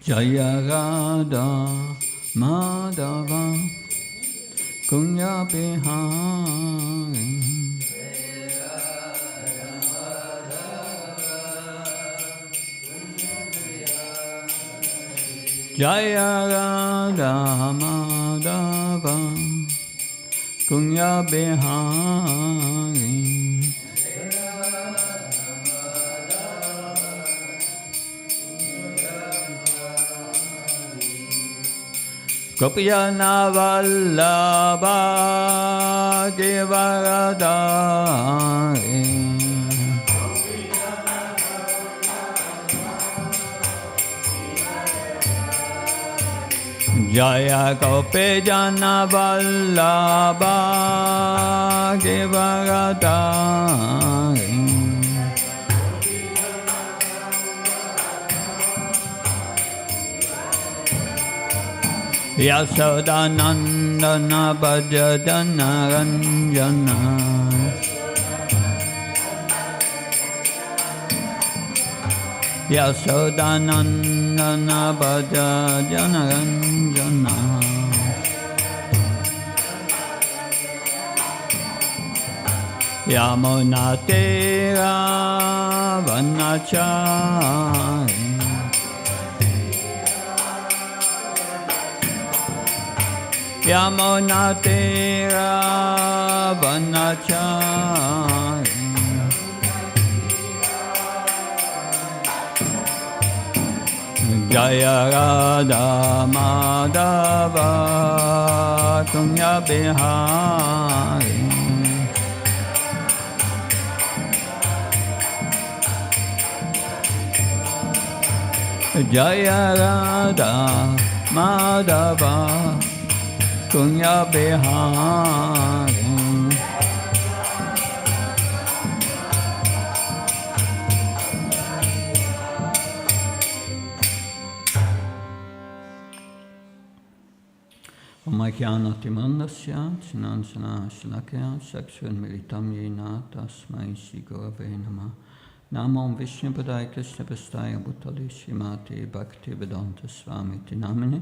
Jaya Radha Madhava Kunya Bihari Jaya Radha Madhava Kunya Bihari Gopiyana Vallabha Givaradhari Jaya Gopiyana Vallabha Givaradhari Yasodanandana Bhajadana Ranjana Yasodanandana Bhajadana Ranjana Yamuna Tera Vanachari Yamuna Tera Vanachari Jaya Radha Madhava Kunya Bihari Jaya Radha Madhava Kunya Bihari Omajnanatimandasya Chinansana Shlakya Sakshvan Militam Yena Tasmai Shri Gurave Namah Namam Vishnu Padaya Krishna Pastaya Bhutale Srimati Bhakti Vedanta Swami Tinamini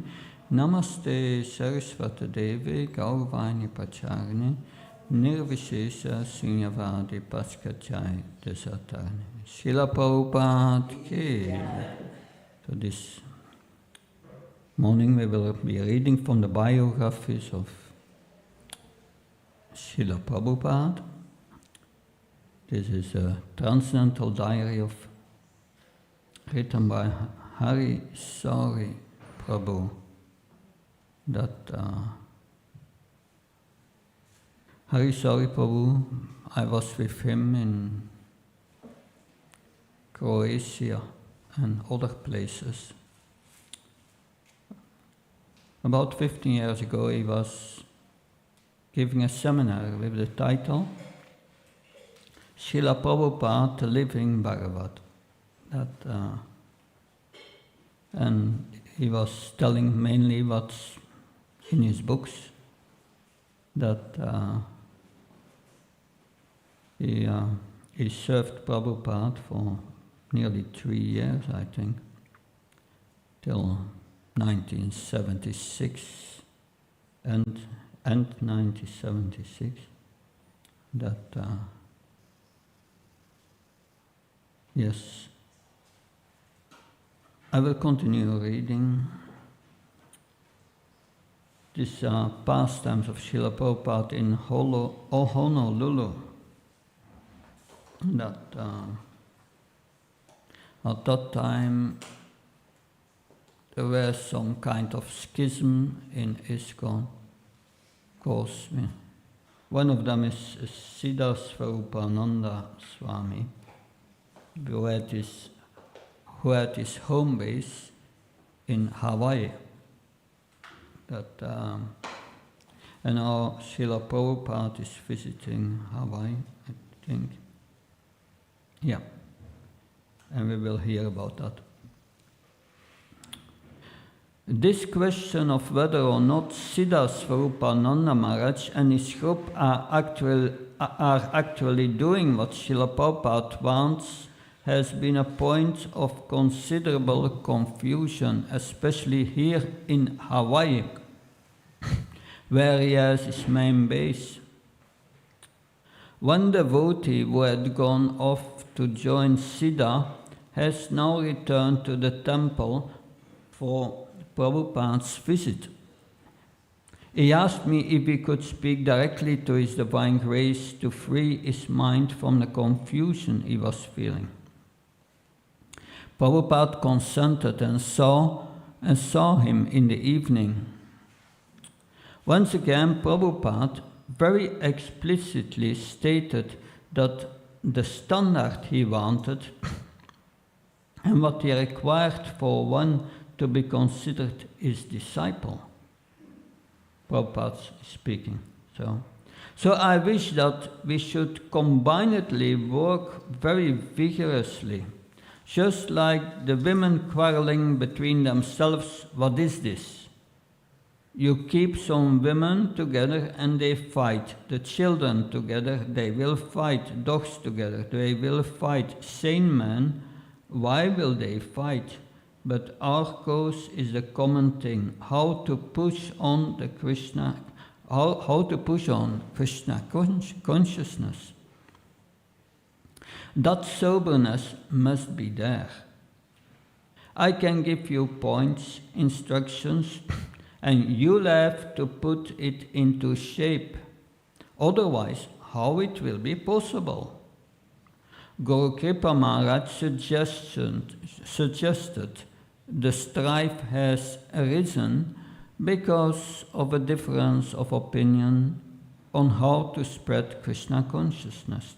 Namaste Saraswata Devi Gaurvani Pacharni Nirvishesha Sunyavadi Paskachai Desatarni Srila Prabhupada Ki. So this morning we will be reading from the biographies of Srila Prabhupada. This is a transcendental diary written by Hari Sauri Prabhu. That Hari Sauri Prabhu, I was with him in Croatia and other places. About 15 years ago he was giving a seminar with the title Srila Prabhupada, the Living Bhagavat. And he was telling mainly what's in his books, that he served Prabhupada for nearly 3 years, I think, till 1976 and 1976. Yes, I will continue reading. These are pastimes of Srila Prabhupada in Honolulu. At that time there was some kind of schism in ISKCON. Of course, one of them is Siddha Swarupananda Swami, who had his home base in Hawaii. And now Srila Prabhupada is visiting Hawaii, I think. Yeah, and we will hear about that. This question of whether or not Siddha Swarupananda Maharaj and his group are actually doing what Srila Prabhupada wants has been a point of considerable confusion, especially here in Hawaii, where he has his main base. One devotee who had gone off to join Siddha has now returned to the temple for Prabhupada's visit. He asked me if he could speak directly to His Divine Grace to free his mind from the confusion he was feeling. Prabhupada consented and saw him in the evening. Once again, Prabhupada very explicitly stated that the standard he wanted and what he required for one to be considered his disciple. Prabhupada speaking. So I wish that we should combinedly work very vigorously, just like the women quarreling between themselves. What is this? You keep some women together and they fight. The children together, they will fight. Dogs together, they will fight. Sane men, why will they fight? But our cause is a common thing: how to push on the Krishna, how to push on Krishna consciousness. That soberness must be there. I can give you points, instructions, and you'll have to put it into shape. Otherwise, how it will be possible? Guru Kripa Maharaj suggested the strife has arisen because of a difference of opinion on how to spread Krishna consciousness.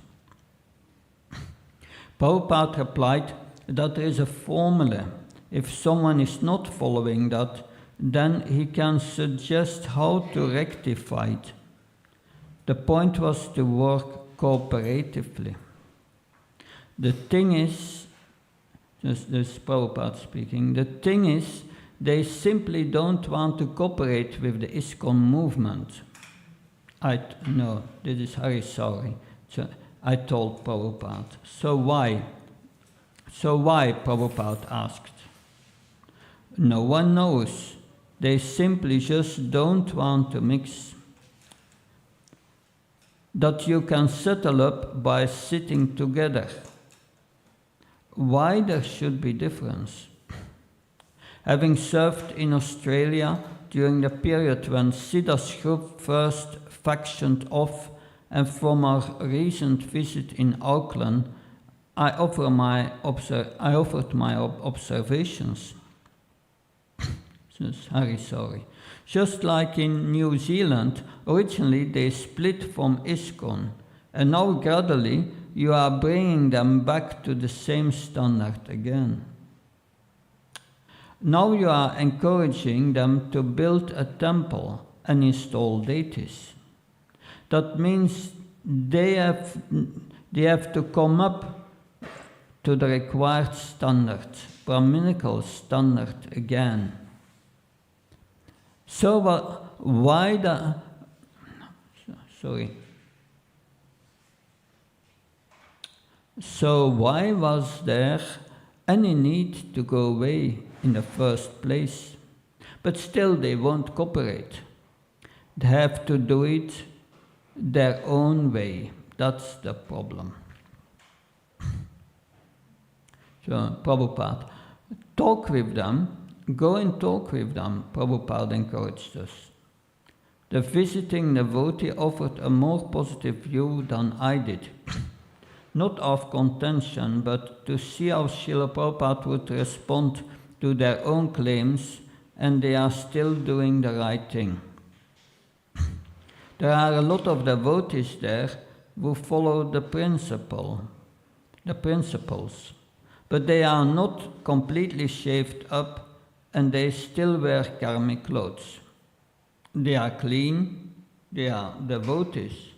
Prabhupada replied that there is a formula. If someone is not following that, then he can suggest how to rectify it. The point was to work cooperatively. The thing is, this is Prabhupada speaking, the thing is, they simply don't want to cooperate with the ISKCON movement. No, this is Hari Sauri. So I told Prabhupada. So why? Prabhupada asked. No one knows. They simply just don't want to mix. That you can settle up by sitting together. Why there should be difference? Having served in Australia during the period when Siddha's group first factioned off, and from our recent visit in Auckland, I offered my observations. Sorry. Just like in New Zealand, originally they split from ISKCON, and now gradually you are bringing them back to the same standard again. Now you are encouraging them to build a temple and install deities. That means they have to come up to the required standard, Brahminical standard again. So why was there any need to go away in the first place? But still they won't cooperate. They have to do it their own way. That's the problem. So Prabhupada, talk with them. Go and talk with them, Prabhupada encouraged us. The visiting devotee offered a more positive view than I did. Not of contention, but to see how Srila Prabhupada would respond to their own claims, and they are still doing the right thing. There are a lot of devotees there who follow the principles, but they are not completely shaved up, and they still wear karmic clothes. They are clean, they are devotees,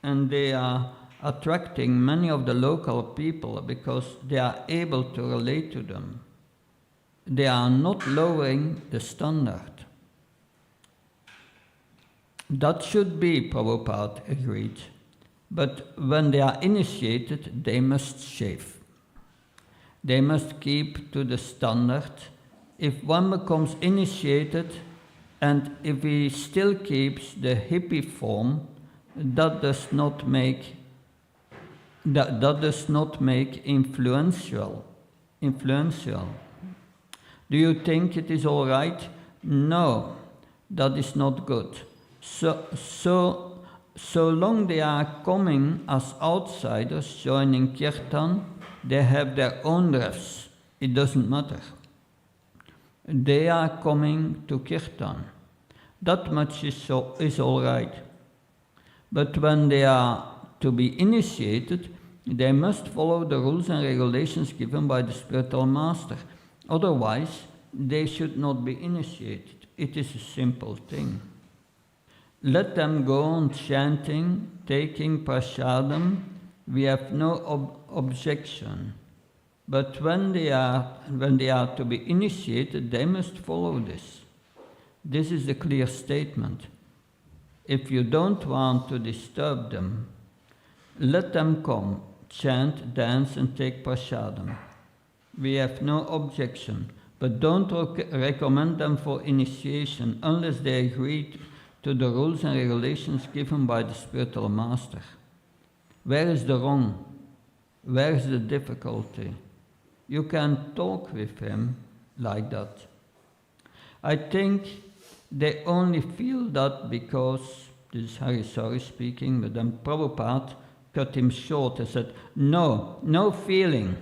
and they are attracting many of the local people because they are able to relate to them. They are not lowering the standard. That should be, Prabhupada agreed, but when they are initiated, they must shave. They must keep to the standard. If one becomes initiated and if he still keeps the hippie form, that does not make influential. Do you think it is all right? No, that is not good. So long they are coming as outsiders joining Kirtan, they have their own refs. It doesn't matter. They are coming to Kirtan. That much is all right. But when they are to be initiated, they must follow the rules and regulations given by the spiritual master. Otherwise, they should not be initiated. It is a simple thing. Let them go on chanting, taking prasadam. We have no objection. But when they are to be initiated, they must follow this. This is a clear statement. If you don't want to disturb them, let them come, chant, dance, and take prasadam. We have no objection, but don't recommend them for initiation unless they agree to the rules and regulations given by the spiritual master. Where is the wrong? Where is the difficulty? You can talk with him like that. I think they only feel that because, this is Harisari speaking, but then Prabhupada cut him short and said, no feeling.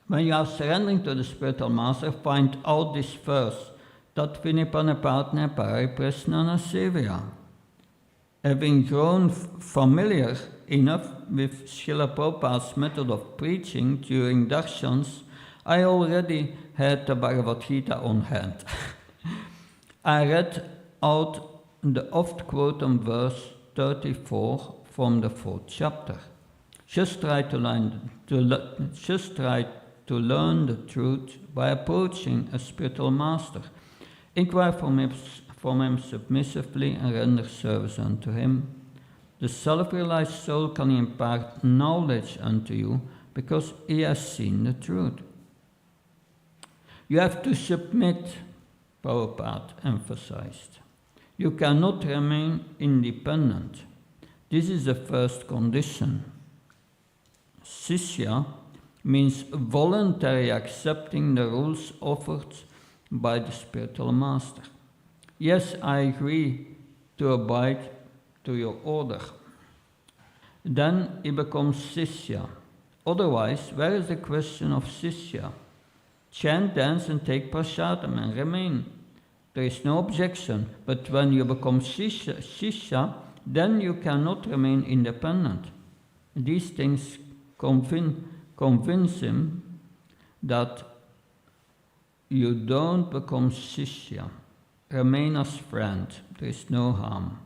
When you are surrendering to the spiritual master, find out this first. Tat vinipanapatne pariprasnana sevya. Having grown familiar enough with Srila Prabhupada's method of preaching during darshans, I already had the Bhagavad Gita on hand. I read out the oft-quoted verse 34 from the 4th chapter. Just try to learn the truth by approaching a spiritual master. Inquire from him submissively and render service unto him. The self-realized soul can impart knowledge unto you because he has seen the truth. You have to submit, Prabhupada emphasized. You cannot remain independent. This is the first condition. Sishya means voluntarily accepting the rules offered by the spiritual master. Yes, I agree to abide to your order. Then he becomes Sishya. Otherwise, where is the question of Sishya? Chant, dance, and take prasadam and remain. There is no objection, but when you become Shishya, then you cannot remain independent. These things convince him that you don't become Shishya. Remain as friend, there is no harm.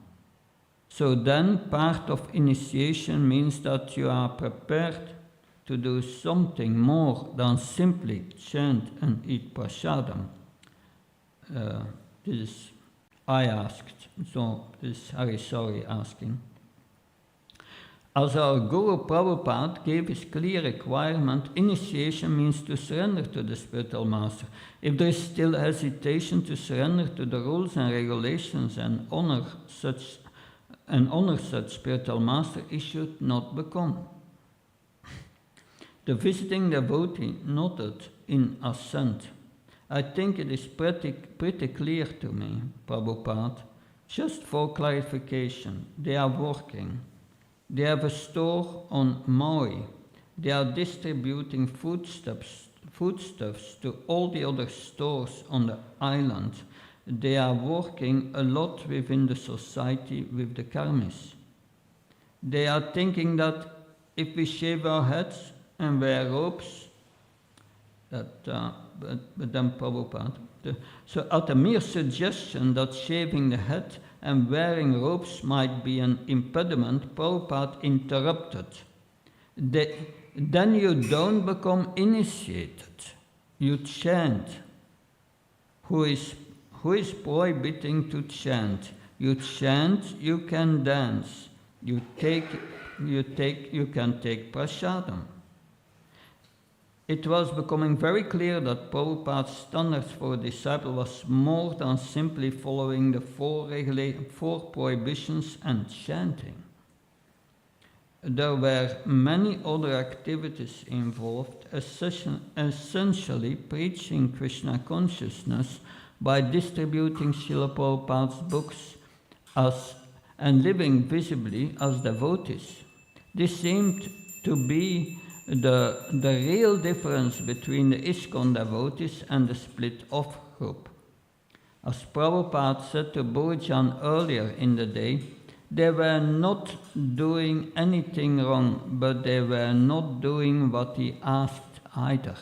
So then part of initiation means that you are prepared to do something more than simply chant and eat prasadam. This is I asked, so this is Harisari asking. As our Guru Prabhupada gave his clear requirement, initiation means to surrender to the spiritual master. If there is still hesitation to surrender to the rules and regulations and honor such spiritual master, he should not become. The visiting devotee nodded in assent. I think it is pretty clear to me, Prabhupada. Just for clarification, they are working. They have a store on Maui. They are distributing foodstuffs to all the other stores on the island. They are working a lot within the society with the karmis. They are thinking that if we shave our heads and wear robes, but then Prabhupada. So at a mere suggestion that shaving the head and wearing robes might be an impediment, Prabhupada interrupted. Then you don't become initiated. You chant. Who is prohibiting to chant? You chant, you can dance. You can take prasadam. It was becoming very clear that Prabhupada's standards for a disciple was more than simply following the four prohibitions and chanting. There were many other activities involved, essentially preaching Krishna consciousness by distributing Srila Prabhupada's books and living visibly as devotees. This seemed to be the real difference between the ISKCON devotees and the split-off group. As Prabhupada said to Bhujan earlier in the day, they were not doing anything wrong, but they were not doing what he asked either.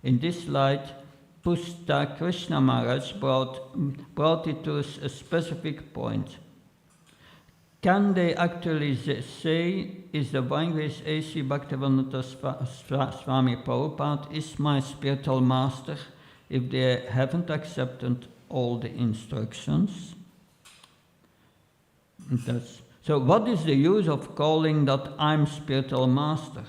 In this light, Pusta Krishna Maharaj brought it to a specific point. Can they actually say, is the Divine A.C. Bhaktivedanta Swami Prabhupada is my spiritual master, if they haven't accepted all the instructions? So what is the use of calling that I'm spiritual master?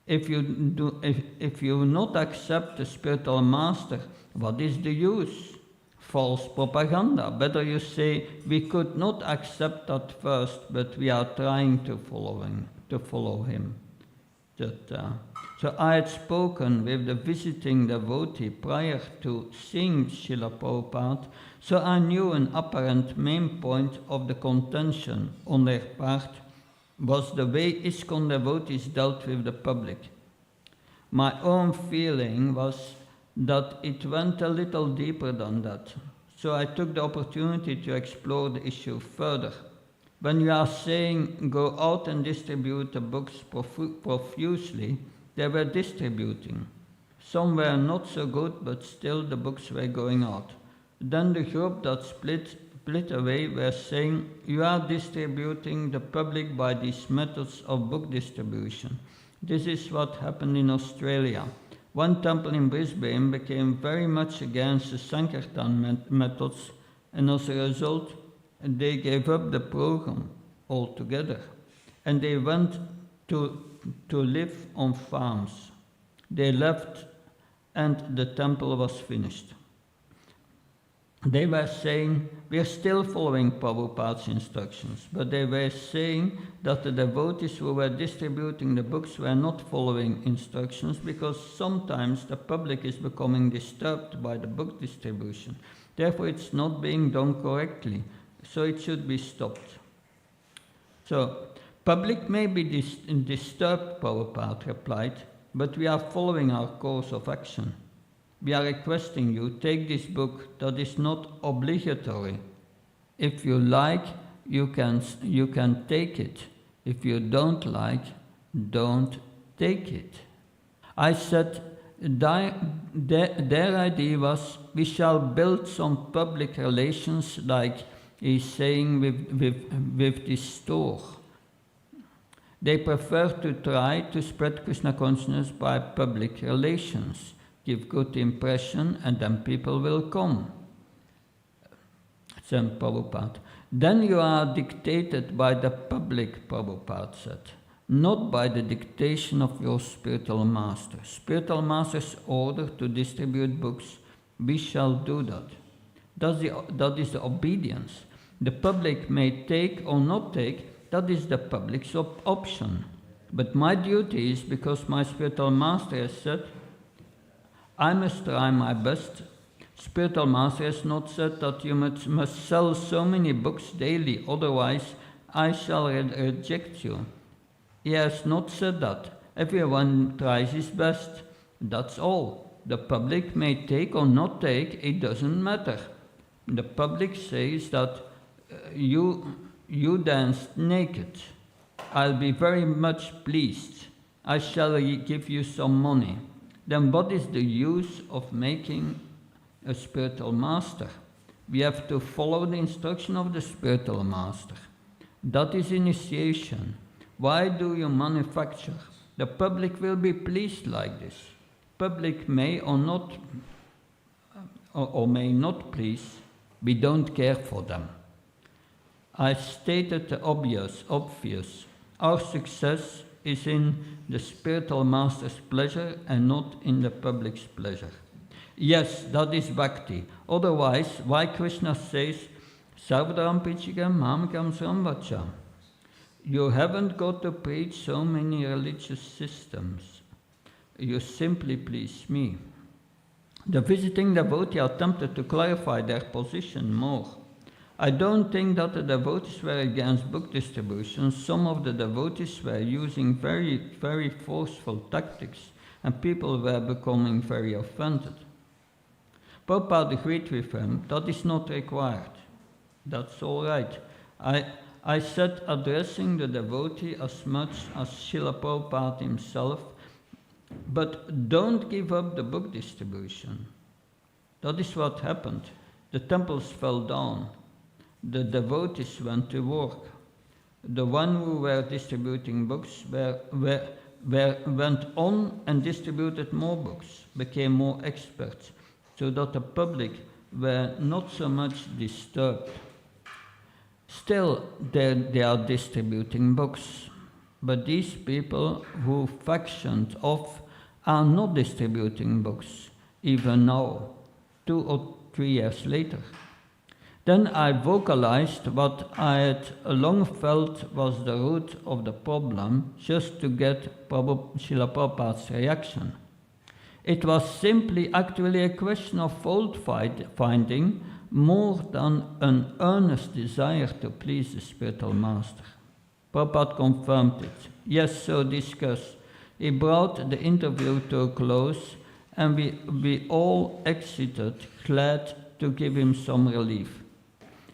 If you not accept the spiritual master, what is the use? False propaganda. Better you say, we could not accept that first, but we are trying to follow him. So I had spoken with the visiting devotee prior to seeing Srila Prabhupada, so I knew an apparent main point of the contention on their part was the way ISKCON devotees dealt with the public. My own feeling was that it went a little deeper than that, so I took the opportunity to explore the issue further. When you are saying go out and distribute the books profusely, they were distributing. Some were not so good, but still the books were going out. Then the group that split away were saying, you are distributing the public by these methods of book distribution. This is what happened in Australia. One temple in Brisbane became very much against the Sankirtan methods, and as a result, they gave up the program altogether, and they went to live on farms. They left, and the temple was finished. They were saying, we are still following Prabhupada's instructions, but they were saying that the devotees who were distributing the books were not following instructions because sometimes the public is becoming disturbed by the book distribution. Therefore, it's not being done correctly, so it should be stopped. So, public may be disturbed, Prabhupada replied, but we are following our course of action. We are requesting you, take this book that is not obligatory. If you like, you can take it. If you don't like, don't take it. I said, their idea was, we shall build some public relations like he's saying with this store. They prefer to try to spread Krishna consciousness by public relations. Give good impression and then people will come. Said Prabhupada. Then you are dictated by the public, Prabhupada said, not by the dictation of your spiritual master. Spiritual master's order to distribute books, we shall do that. That is the obedience. The public may take or not take, that is the public's option. But my duty is, because my spiritual master has said, I must try my best. Spiritual master has not said that you must sell so many books daily, otherwise I shall reject you. He has not said that. Everyone tries his best. That's all. The public may take or not take, it doesn't matter. The public says that you danced naked. I'll be very much pleased. I shall give you some money. Then what is the use of making a spiritual master? We have to follow the instruction of the spiritual master. That is initiation. Why do you manufacture? The public will be pleased like this. Public may or not, or may not please. We don't care for them. I stated the obvious. Our success is in the spiritual master's pleasure and not in the public's pleasure. Yes, that is bhakti. Otherwise, why Krishna says, Sarvadam Pichigam Mamikam Samvacha? You haven't got to preach so many religious systems. You simply please me. The visiting devotee attempted to clarify their position more. I don't think that the devotees were against book distribution. Some of the devotees were using very, very forceful tactics, and people were becoming very offended. Prabhupada agreed with him, that is not required. That's all right. I said addressing the devotee as much as Srila Prabhupada himself, but don't give up the book distribution. That is what happened. The temples fell down. The devotees went to work. The one who were distributing books went on and distributed more books, became more experts, so that the public were not so much disturbed. Still, they are distributing books, but these people who factioned off are not distributing books, even now, 2 or 3 years later. Then I vocalized what I had long felt was the root of the problem, just to get Srila Prabhupada's reaction. It was simply actually a question of fault finding more than an earnest desire to please the spiritual master. Prabhupada confirmed it. Yes, so discuss. He brought the interview to a close, and we all exited, glad to give him some relief.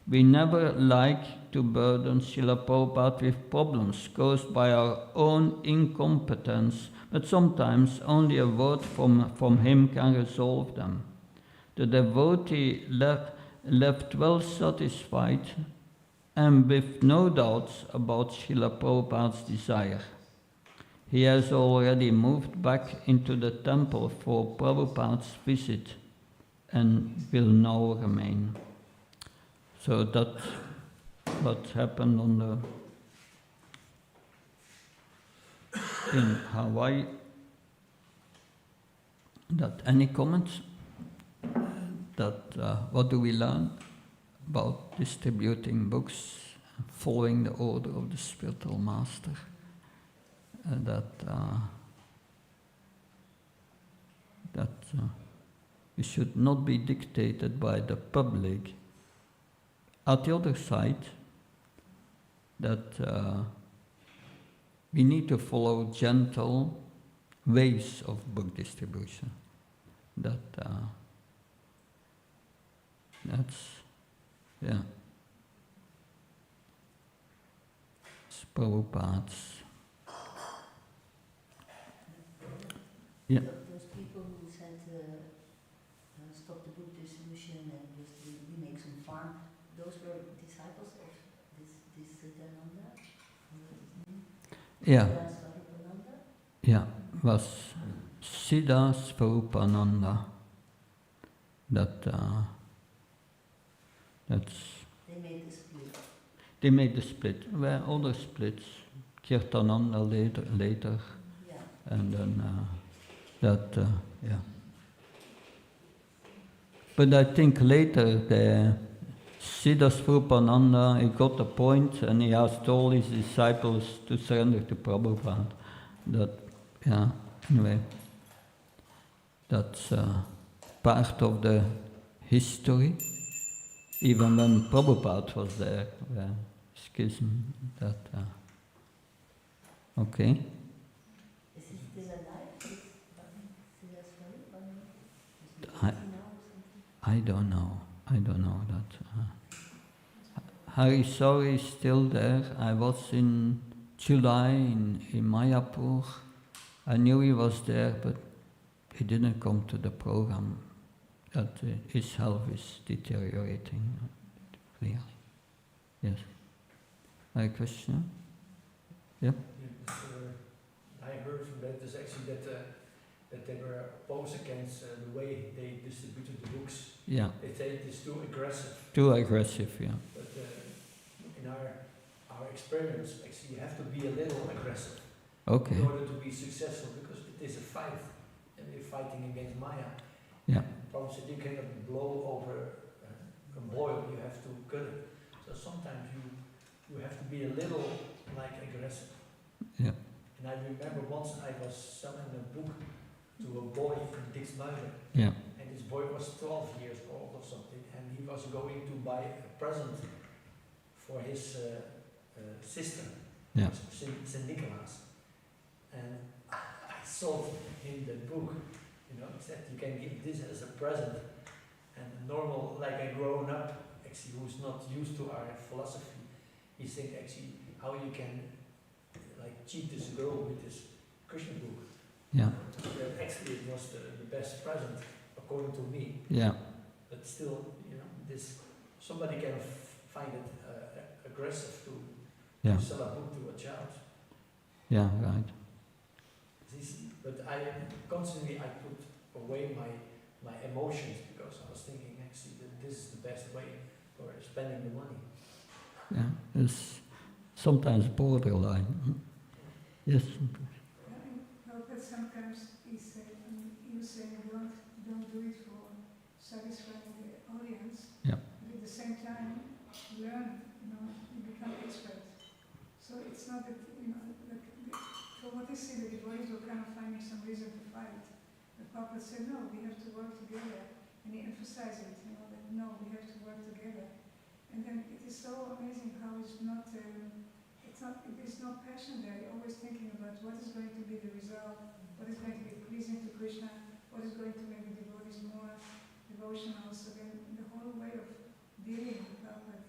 We never like to burden Srila Prabhupada with problems caused by our own incompetence, but sometimes only a word from him can resolve them. The devotee left well satisfied and with no doubts about Srila Prabhupada's desire. He has already moved back into the temple for Prabhupada's visit and will now remain. So that's what happened in Hawaii. Any comments? What do we learn about distributing books, following the order of the spiritual master? We should not be dictated by the public. At the other side, we need to follow gentle ways of book distribution. It's Prabhupada's. Yeah. Those people who said stop the book distribution and just we make some farm, those were disciples of this Siddhananda? Yeah. Yeah, was Siddha Swarupananda. That's. They made the split. They made the split. There were other splits. Kirtananda later. Yeah. And then yeah. But I think later the Siddha Swarupananda, he got the point and he asked all his disciples to surrender to Prabhupada. Anyway, that's part of the history. Even when Prabhupada was there, schism, okay. Is he still alive? I don't know that. Hari Sauri is still there. I was in July in Mayapur. I knew he was there, but he didn't come to the program. That his health is deteriorating, clearly. Yes. Any question? Yeah? I heard from that is actually that they were opposed against the way they distributed the books. Yeah. They say it's too aggressive. Too aggressive, yeah. But in our experience, actually, you have to be a little aggressive. Okay. in order to be successful, because it is a fight, and we're fighting against Maya. Yeah. Prabhupada said you cannot blow over a boil, you have to cut it. So sometimes you have to be a little like aggressive. Yeah. And I remember once I was selling a book to a boy in Dixmuiden, Yeah. and this boy was 12 years old or something, and he was going to buy a present for his sister, Yeah. St. Nicholas. And I sold him the book, you know, said you can give this as a present. And normal, like a grown up, actually, who's not used to our philosophy, he said actually how you can like cheat this girl with this Krishna book. Yeah. That actually it was the best present according to me. Yeah. But still, you know, this somebody can find it aggressive to Yeah. sell a book to a child. Yeah. Right. But I constantly I put away my emotions, because I was thinking actually that this is the best way for spending the money. Yeah. It's sometimes borderline. Yes. But sometimes you say don't do it for satisfying the audience. Yeah. But at the same time, learn, you become expert. So it's not that, for what you see, the devotees were kind of finding some reason to fight. The Prabhupada said, no, we have to work together. And he emphasized it, that no, we have to work together. And then it is so amazing how it is not passion there. You're always thinking about what is going to be the result, what is going to be pleasing to Krishna, what is going to make the devotees more devotional. So then the whole way of dealing with Prabhupada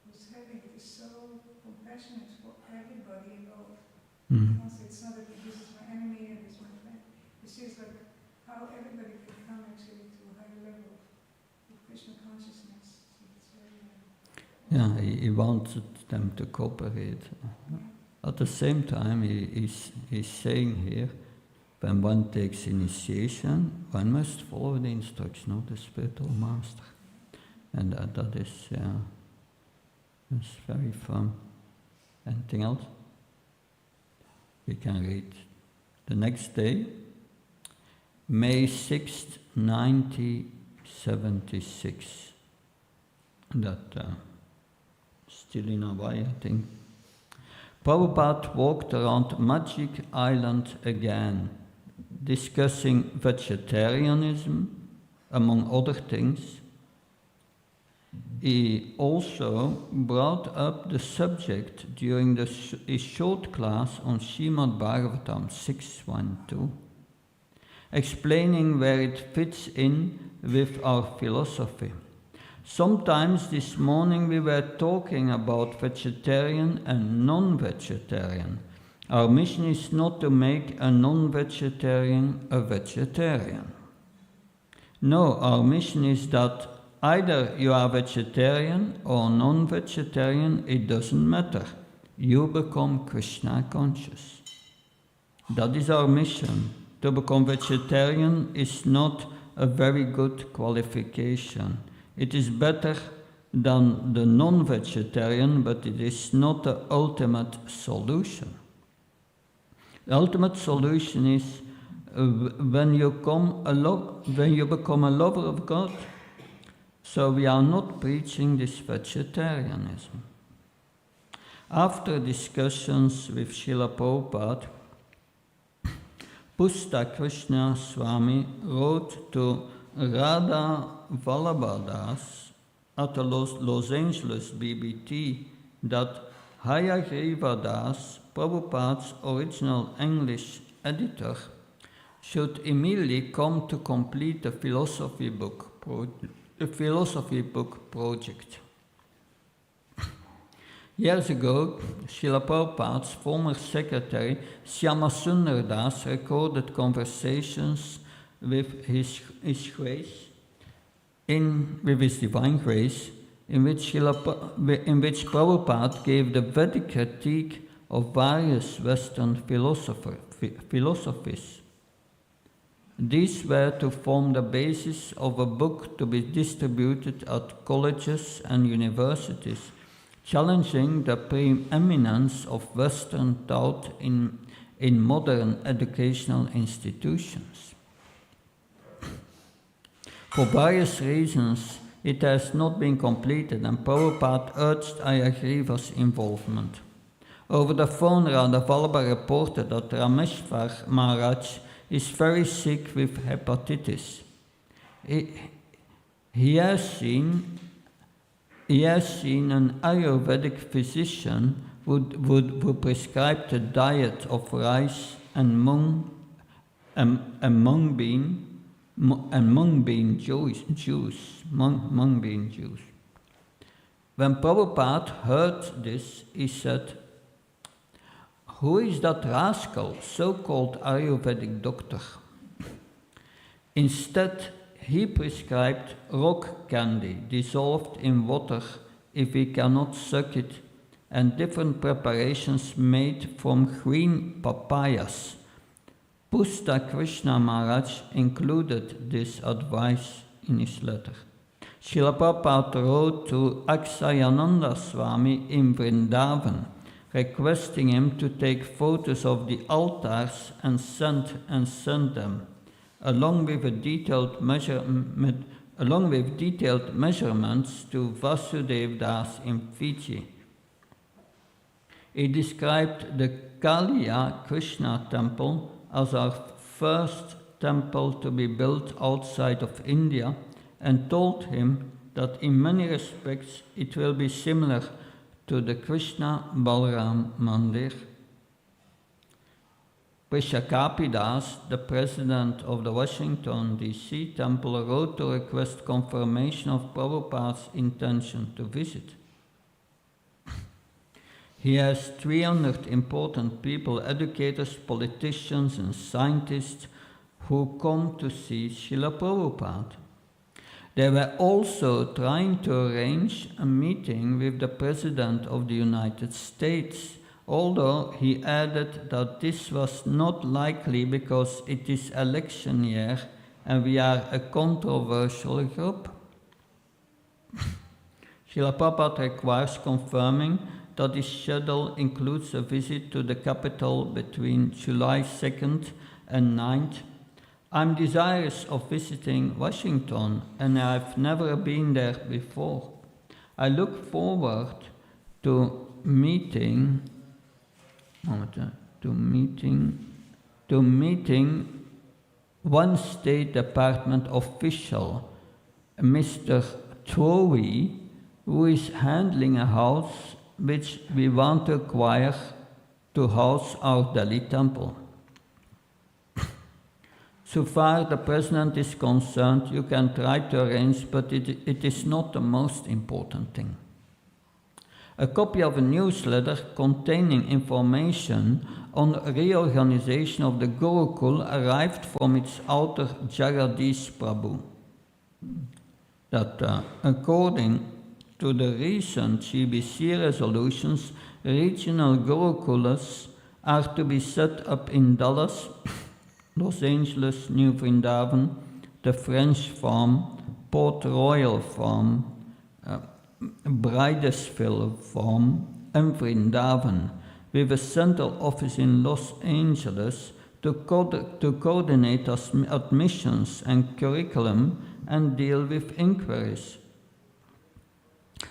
was having it is so compassionate for everybody involved. Mm. Also, it's not that this is my enemy and this is my friend. It's just like how everybody can come actually to a higher level of Krishna consciousness. So it's very, Yeah. He wanted them to cooperate. At the same time, he's saying here, when one takes initiation, one must follow the instruction of the spiritual master, and that is it's very firm. Anything else? We can read the next day, May 6th, 1976. That still in Hawaii, I think. Prabhupada walked around Magic Island again, discussing vegetarianism, among other things. He also brought up the subject during his short class on Srimad Bhagavatam 6.1.2, explaining where it fits in with our philosophy. Sometimes this morning we were talking about vegetarian and non-vegetarian. Our mission is not to make a non-vegetarian a vegetarian. No, our mission is that either you are vegetarian or non-vegetarian, it doesn't matter. You become Krishna conscious. That is our mission. To become vegetarian is not a very good qualification. It is better than the non-vegetarian, but it is not the ultimate solution. The ultimate solution is when you become a lover of God. So we are not preaching this vegetarianism. After discussions with Srila Prabhupada, Pusta Krishna Swami wrote to Radha Vallabhadas at the Los Angeles BBT that Hayagriva Das, Prabhupada's original English editor, should immediately come to complete the philosophy book project. Years ago, Srila Prabhupada's former secretary, Shyamasundar Das, recorded conversations with his grace, with his divine grace, in which Prabhupada gave the Vedic critique of various Western philosophies. These were to form the basis of a book to be distributed at colleges and universities, challenging the preeminence of Western thought in in modern educational institutions. For various reasons, it has not been completed, and Prabhupada urged Ayagriva's involvement. Over the phone, Radha Vallabha reported that Rameshwar Maharaj is very sick with hepatitis. He has seen an Ayurvedic physician who prescribed a diet of rice and mung bean juice. When Prabhupada heard this, he said, "Who is that rascal, so-called Ayurvedic doctor?" Instead, he prescribed rock candy dissolved in water if he cannot suck it, and different preparations made from green papayas. Pusta Krishna Maharaj included this advice in his letter. Srila Prabhupada wrote to Aksayananda Swami in Vrindavan, requesting him to take photos of the altars and send them, along with detailed measurements to Vasudev Das in Fiji. He described the Kaliya Krishna temple as our first temple to be built outside of India, and told him that in many respects it will be similar to the Krishna Balaram Mandir. Prishakapidas, the president of the Washington DC temple, wrote to request confirmation of Prabhupada's intention to visit. He has 300 important people, educators, politicians, and scientists who come to see Srila Prabhupada. They were also trying to arrange a meeting with the President of the United States, although he added that this was not likely because it is election year and we are a controversial group. Srila Prabhupada requires confirming that his schedule includes a visit to the capital between July 2nd and 9th. I'm desirous of visiting Washington, and I've never been there before. I look forward to meeting one State Department official, Mr. Towie, who is handling a house which we want to acquire to house our Delhi temple. So far the President is concerned, you can try to arrange, but it is not the most important thing. A copy of a newsletter containing information on reorganization of the Gurukul arrived from its author Jagadish Prabhu. That according to the recent GBC resolutions, regional Gurukulas are to be set up in Dallas, Los Angeles, New Vrindavan, the French Farm, Port Royal Farm, Bridesville Farm, and Vrindavan, with a central office in Los Angeles to coordinate admissions and curriculum and deal with inquiries.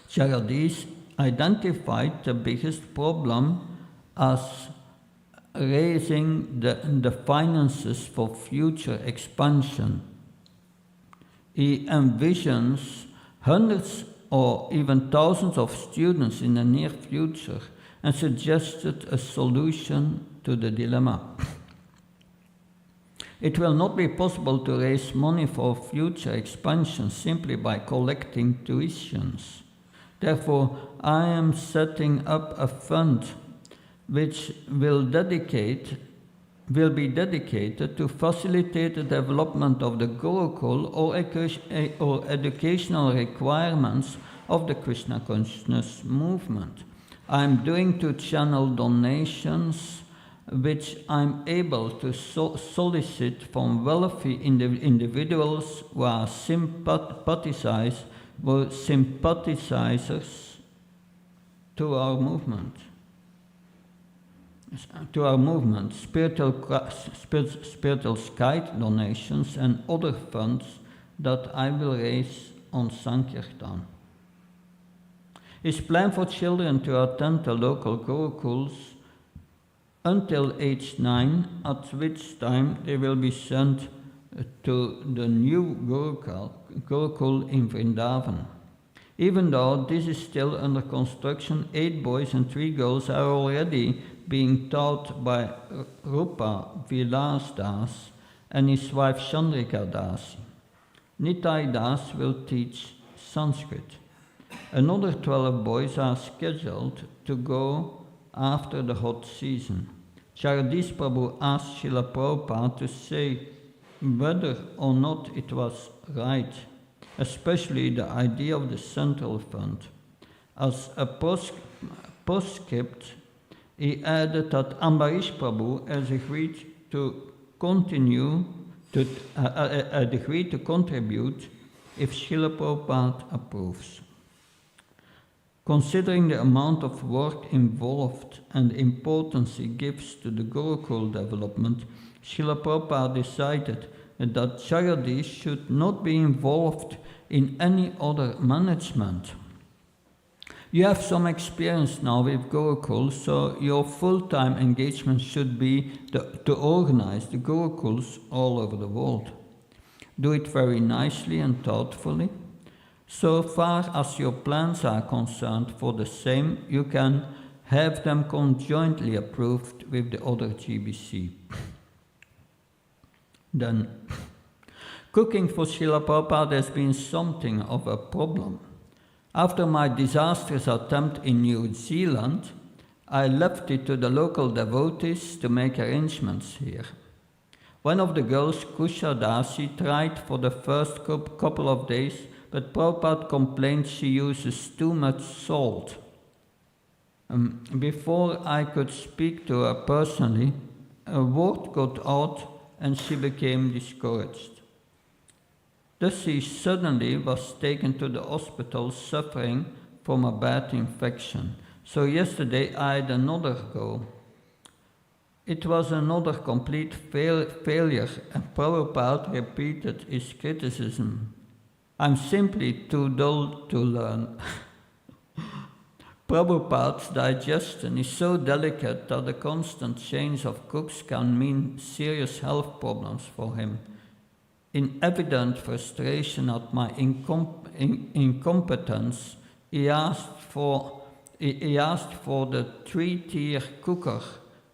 Jagadish identified the biggest problem as raising the finances for future expansion. He envisions hundreds or even thousands of students in the near future and suggested a solution to the dilemma. It will not be possible to raise money for future expansion simply by collecting tuitions. Therefore, I am setting up a fund which will be dedicated to facilitate the development of the Gurukul or educational requirements of the Krishna consciousness movement. I am doing to channel donations which I am able to solicit from wealthy individuals who are sympathizers to our movement. to our movement, spiritual sky donations and other funds that I will raise on Sankirtan. His plan for children to attend the local Gurukuls until age 9, at which time they will be sent to the new Gurukul in Vrindavan. Even though this is still under construction, 8 boys and 3 girls are already being taught by Rupa Vilas Das and his wife Chandrika Dasi. Nitai Das will teach Sanskrit. Another 12 boys are scheduled to go after the hot season. Jagadish Prabhu asked Srila Prabhupada to say whether or not it was right, especially the idea of the central fund. As a postscript, he added that Ambarish Prabhu has agreed to contribute if Srila Prabhupada approves. Considering the amount of work involved and the importance he gives to the Gurukul development, Srila Prabhupada decided that Jagadish should not be involved in any other management. You have some experience now with Gurukul, so your full-time engagement should be to organize the Gurukuls all over the world. Do it very nicely and thoughtfully. So far as your plans are concerned for the same, you can have them conjointly approved with the other GBC. Then, cooking for Srila Prabhupada has been something of a problem. After my disastrous attempt in New Zealand, I left it to the local devotees to make arrangements here. One of the girls, Kusha Dasi, tried for the first couple of days, but Prabhupada complained she uses too much salt. Before I could speak to her personally, a word got out and she became discouraged. Thus she suddenly was taken to the hospital suffering from a bad infection. So yesterday I had another go. It was another complete failure, and Prabhupada repeated his criticism. I'm simply too dull to learn. Prabhupada's digestion is so delicate that the constant change of cooks can mean serious health problems for him. In evident frustration at my incompetence, he asked for the 3-tier cooker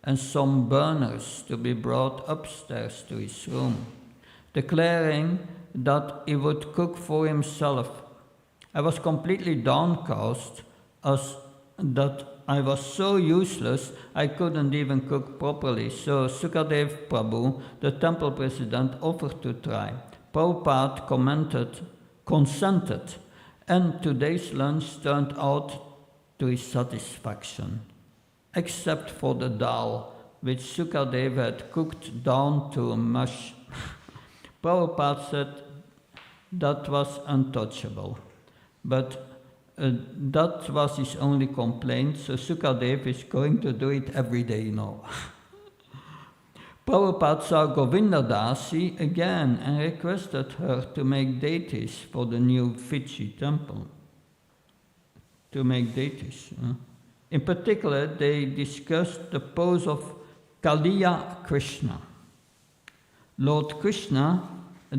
and some burners to be brought upstairs to his room, declaring that he would cook for himself. I was completely downcast as that I was so useless I couldn't even cook properly. So Sukadev Prabhu, the temple president, offered to try. Prabhupada consented, and today's lunch turned out to his satisfaction, except for the dal, which Sukadev had cooked down to a mush. Prabhupada said that was untouchable, but that was his only complaint, so Sukadev is going to do it every day now. Prabhupada saw Govinda Dasi again and requested her to make deities for the new Fiji temple. To make deities. In particular, they discussed the pose of Kaliya Krishna. Lord Krishna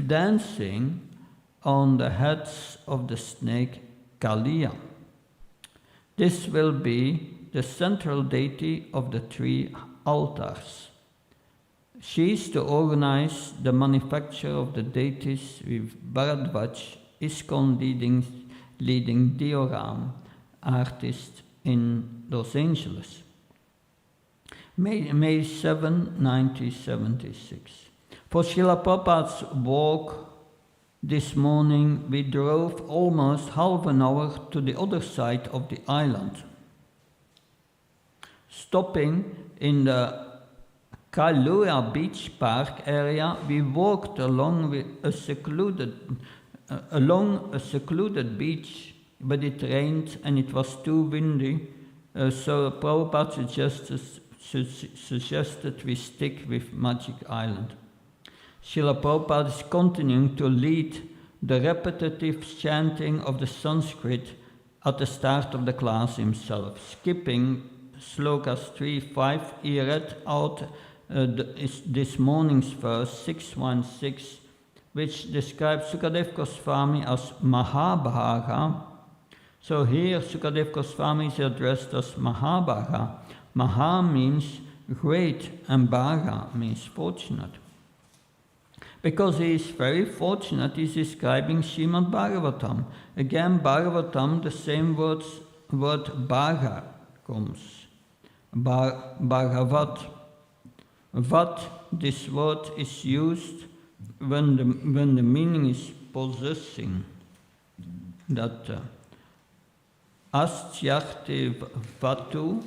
dancing on the heads of the snake Kaliya. This will be the central deity of the 3 altars. She is to organize the manufacture of the deities with Bharadwaj, ISKCON leading dioram artist in Los Angeles. May 7, 1976. For Srila Prabhupada's walk this morning, we drove almost half an hour to the other side of the island. Stopping in the Kailua Beach Park area, we walked along a secluded beach, but it rained and it was too windy, so Prabhupada suggested we stick with Magic Island. Srila Prabhupada is continuing to lead the repetitive chanting of the Sanskrit at the start of the class himself. Skipping slokas 3, 5, he read out this morning's verse 616, which describes Sukadev Goswami as Mahabhaga. So here Sukadev Goswami is addressed as Mahabhaga. Maha means great and Bhaga means fortunate. Because he is very fortunate, he is describing Srimad Bhagavatam. Again, Bhagavatam, the same word Bhaga comes. Bhagavat. Vat, this word is used when the meaning is possessing. That Astyakti Vatu,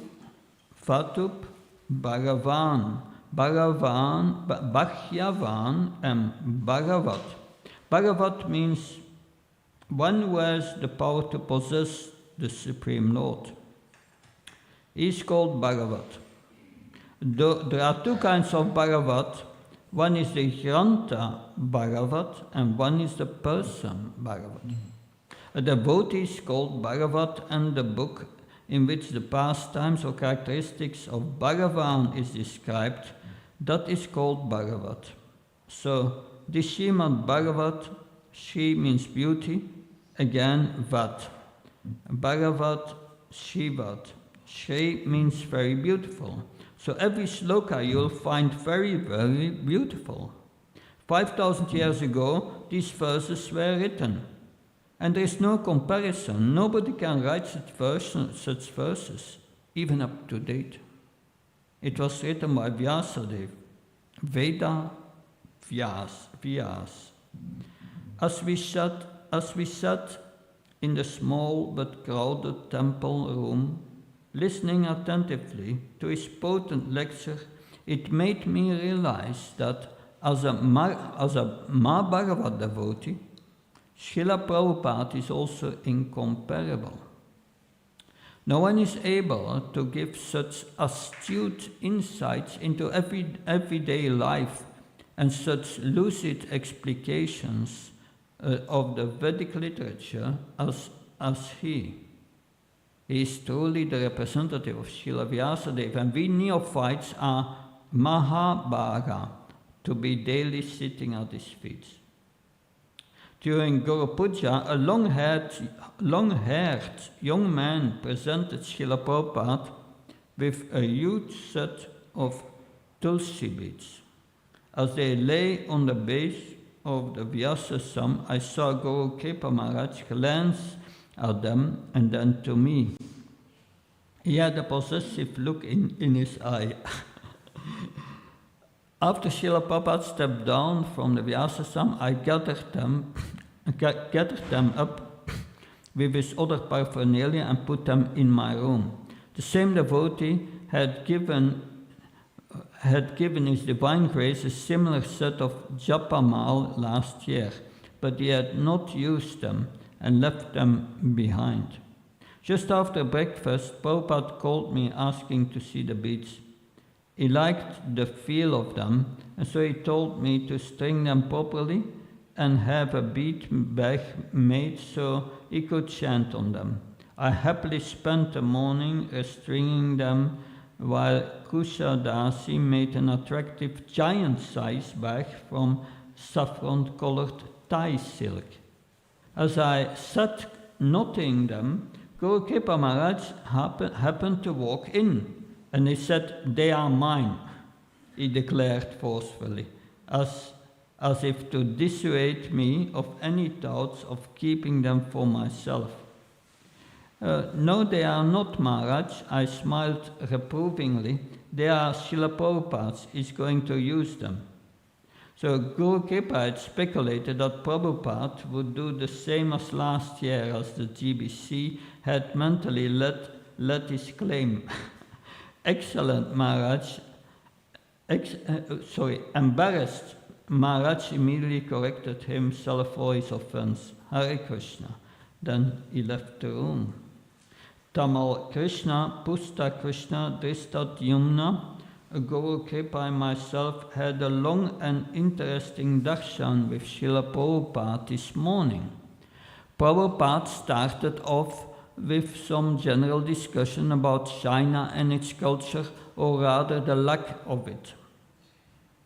Vatup, Bhagavan. Bhagavan, Bhagyavan and Bhagavat. Bhagavat means one who has the power to possess the Supreme Lord. He is called Bhagavat. There are two kinds of Bhagavat. One is the Granta Bhagavat and one is the person Bhagavat. A devotee is called Bhagavat, and the book in which the pastimes or characteristics of Bhagavan is described, that is called Bhagavat. So, this Srimad Bhagavat, Shri means beauty, again Vat. Bhagavat, Shrivat. Shri means very beautiful. So every sloka you'll find very, very beautiful. 5,000 years ago, these verses were written. And there is no comparison. Nobody can write such verses, even up to date. It was written by Vyasadeva, Veda Vyas. As we sat in the small but crowded temple room, listening attentively to his potent lecture, it made me realize that as a Mahabhagavat devotee, Srila Prabhupada is also incomparable. No one is able to give such astute insights into everyday life and such lucid explications of the Vedic literature as he. He is truly the representative of Srila Vyasadeva, and we neophytes are Mahabhaga, to be daily sitting at his feet. During Guru Puja, a long-haired young man presented Srila Prabhupada with a huge set of tulsi beads. As they lay on the base of the Vyasasam, I saw Guru Kripa Maharaj glance at them and then to me. He had a possessive look in his eye. After Srila Prabhupada stepped down from the Vyasasam, I gathered them up with his other paraphernalia and put them in my room. The same devotee had given his divine grace a similar set of japamal last year, but he had not used them and left them behind. Just after breakfast, Prabhupada called me asking to see the beads. He liked the feel of them, and so he told me to string them properly and have a bead bag made so he could chant on them. I happily spent the morning restringing them while Kushadasi made an attractive giant-sized bag from saffron-colored Thai silk. As I sat knotting them, Guru Kripa Maharaj happened to walk in, and he said, "They are mine," he declared forcefully, as if to dissuade me of any thoughts of keeping them for myself. "No, they are not, Maharaj," I smiled reprovingly. "They are Srila Prabhupada's. He's going to use them." So Guru Kripa had speculated that Prabhupada would do the same as last year, as the GBC had mentally let his claim. "Excellent, Maharaj." Embarrassed, Maharaj immediately corrected himself for his offense. "Hare Krishna." Then he left the room. Tamal Krishna, Pusta Krishna, Dristat Yumna, Guru Kripa and myself had a long and interesting darshan with Srila Prabhupada this morning. Prabhupada started off with some general discussion about China and its culture, or rather the lack of it.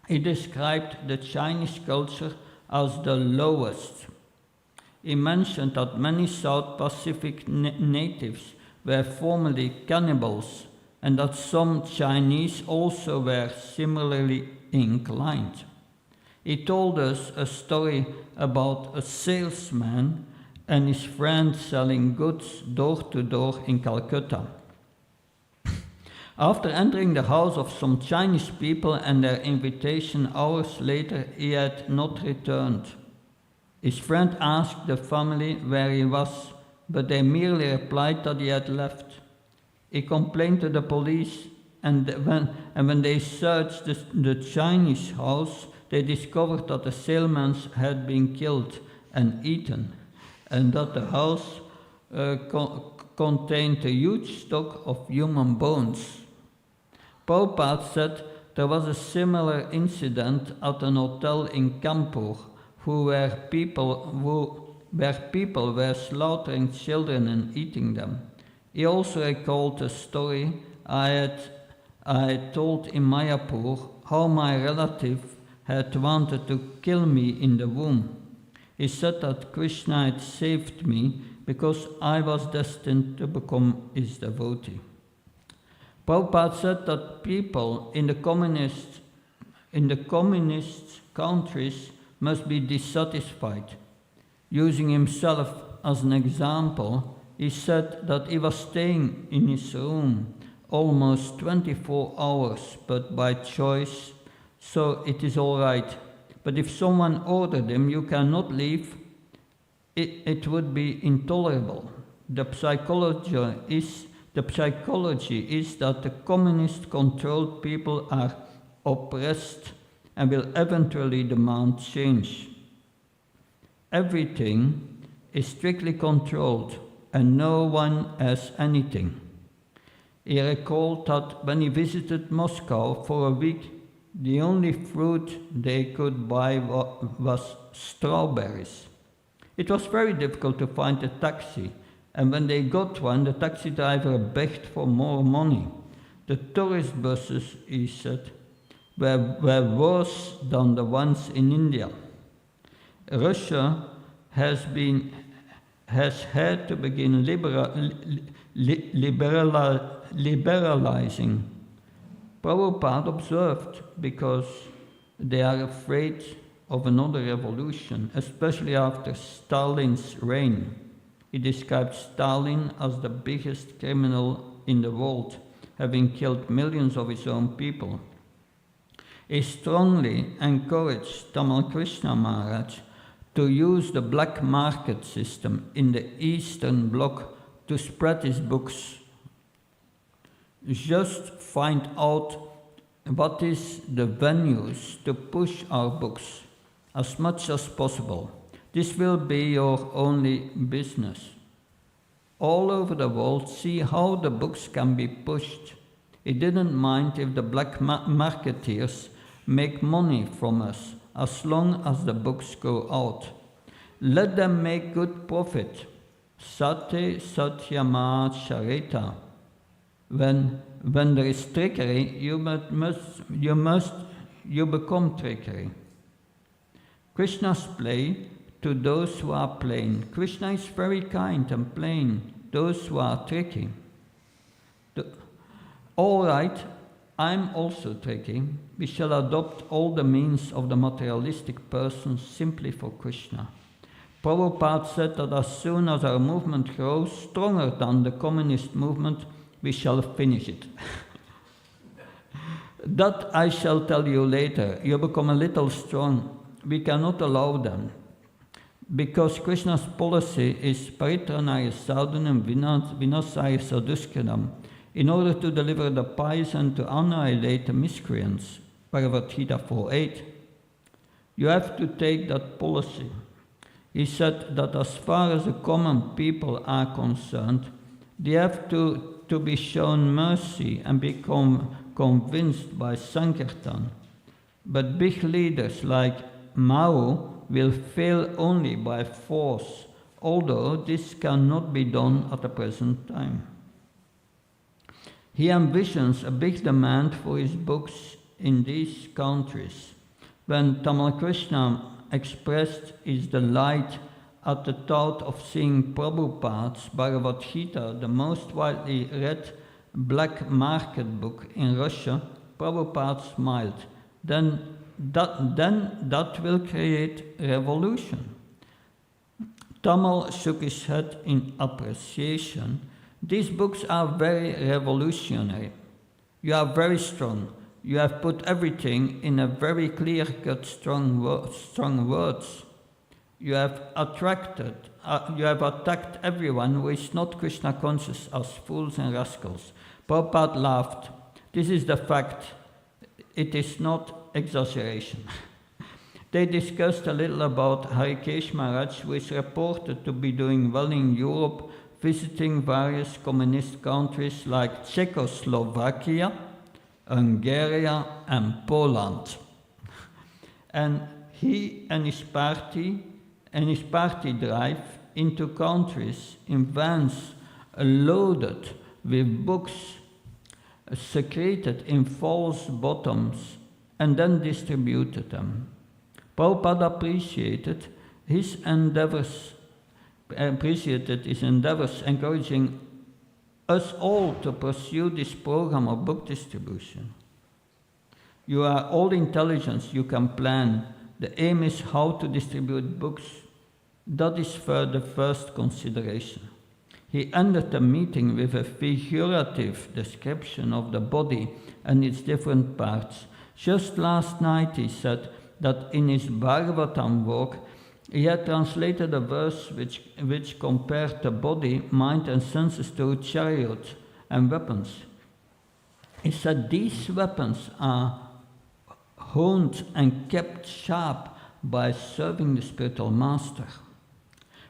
He described the Chinese culture as the lowest. He mentioned that many South Pacific natives were formerly cannibals, and that some Chinese also were similarly inclined. He told us a story about a salesman and his friend selling goods door to door in Calcutta. After entering the house of some Chinese people and their invitation hours later, he had not returned. His friend asked the family where he was, but they merely replied that he had left. He complained to the police, and when they searched the Chinese house, they discovered that the salesman had been killed and eaten, and that the house contained a huge stock of human bones. Prabhupada said there was a similar incident at an hotel in Kanpur, where people were slaughtering children and eating them. He also recalled a story I had told in Mayapur, how my relative had wanted to kill me in the womb. He said that Krishna had saved me because I was destined to become his devotee. Prabhupada said that people in the communist countries must be dissatisfied. Using himself as an example, he said that he was staying in his room almost 24 hours, but by choice, so it is all right. But if someone ordered him, you cannot leave, it would be intolerable. The psychology is that the communist-controlled people are oppressed and will eventually demand change. Everything is strictly controlled and no one has anything. He recalled that when he visited Moscow for a week, the only fruit they could buy was strawberries. It was very difficult to find a taxi, and when they got one, the taxi driver begged for more money. The tourist buses, he said, were worse than the ones in India. Russia has had to begin liberalizing. Prabhupada observed, because they are afraid of another revolution, especially after Stalin's reign. He described Stalin as the biggest criminal in the world, having killed millions of his own people. He strongly encouraged Tamal Krishna Maharaj to use the black market system in the Eastern Bloc to spread his books. Just find out what is the venues to push our books as much as possible. This will be your only business. All over the world, see how the books can be pushed. He didn't mind if the black marketeers make money from us, as long as the books go out. Let them make good profit. Sate satyama charita. When there is trickery, you become trickery. Krishna's play to those who are plain. Krishna is very kind and plain. Those who are tricky. All right, I'm also tricky. We shall adopt all the means of the materialistic person simply for Krishna. Prabhupada said that as soon as our movement grows stronger than the communist movement, we shall finish it. That I shall tell you later. You become a little strong. We cannot allow them. Because Krishna's policy is paritranaya sadhunam vinasaya sadhuskridam, in order to deliver the pious and to annihilate the miscreants. Bhagavad Gita 4.8. You have to take that policy. He said that as far as the common people are concerned, They have to be shown mercy and become convinced by Sankirtan. But big leaders like Mao will fail only by force, although this cannot be done at the present time. He envisions a big demand for his books in these countries. When Tamal Krishna expressed his delight at the thought of seeing Prabhupada's Bhagavad Gita, the most widely read black market book in Russia, Prabhupada smiled. Then that will create revolution. Tamal shook his head in appreciation. These books are very revolutionary. You are very strong. You have put everything in a very clear-cut, strong words. You have attacked everyone who is not Krishna conscious as fools and rascals. Prabhupada laughed. This is the fact. It is not exaggeration. They discussed a little about Harikesh Maharaj, who is reported to be doing well in Europe, visiting various communist countries like Czechoslovakia, Hungary, and Poland. And he and his party drive into countries in vans loaded with books secreted in false bottoms and then distributed them. Prabhupada appreciated his endeavors, encouraging us all to pursue this program of book distribution. You are all intelligence, you can plan. The aim is how to distribute books. That is for the first consideration. He ended the meeting with a figurative description of the body and its different parts. Just last night he said that in his Bhagavatam work he had translated a verse which compared the body, mind and senses to chariots and weapons. He said these weapons are honed and kept sharp by serving the spiritual master.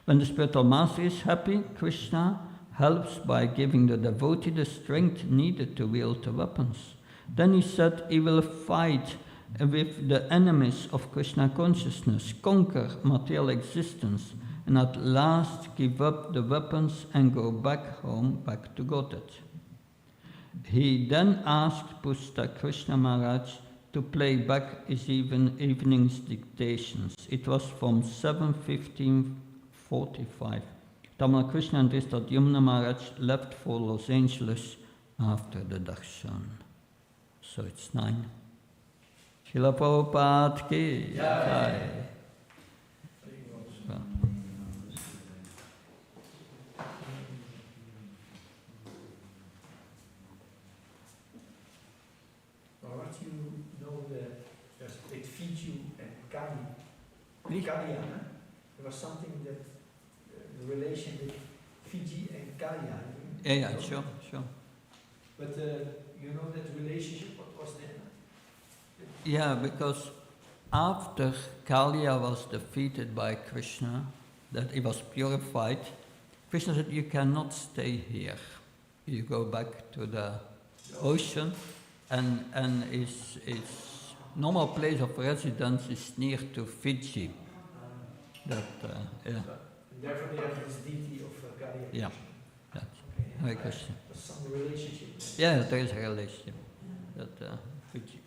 When the spiritual master is happy, Krishna helps by giving the devotee the strength needed to wield the weapons. Then he said he will fight with the enemies of Krishna consciousness, conquer material existence, and at last give up the weapons and go back home, back to Godhead. He then asked Pusta Krishna Maharaj to play back his evening's dictations. It was from 7:15:45. Tamal Krishna and Yamuna Maharaj left for Los Angeles after the Darshan. So it's 9. Srila Prabhupada ki jai. What you know, there's big Fiji and Kali. Kalia, huh? There was something that the relation with Fiji and Kalia. Yeah, sure. But you know that relationship, what was there? Yeah, because after Kalia was defeated by Krishna, that he was purified, Krishna said, you cannot stay here. You go back to the ocean, and his normal place of residence is near to Fiji. Yeah. And therefore they have this deity of Kalia. Yeah. That's okay. Hare Krishna. There's some relationship. Yeah, there is a relationship. That Fiji.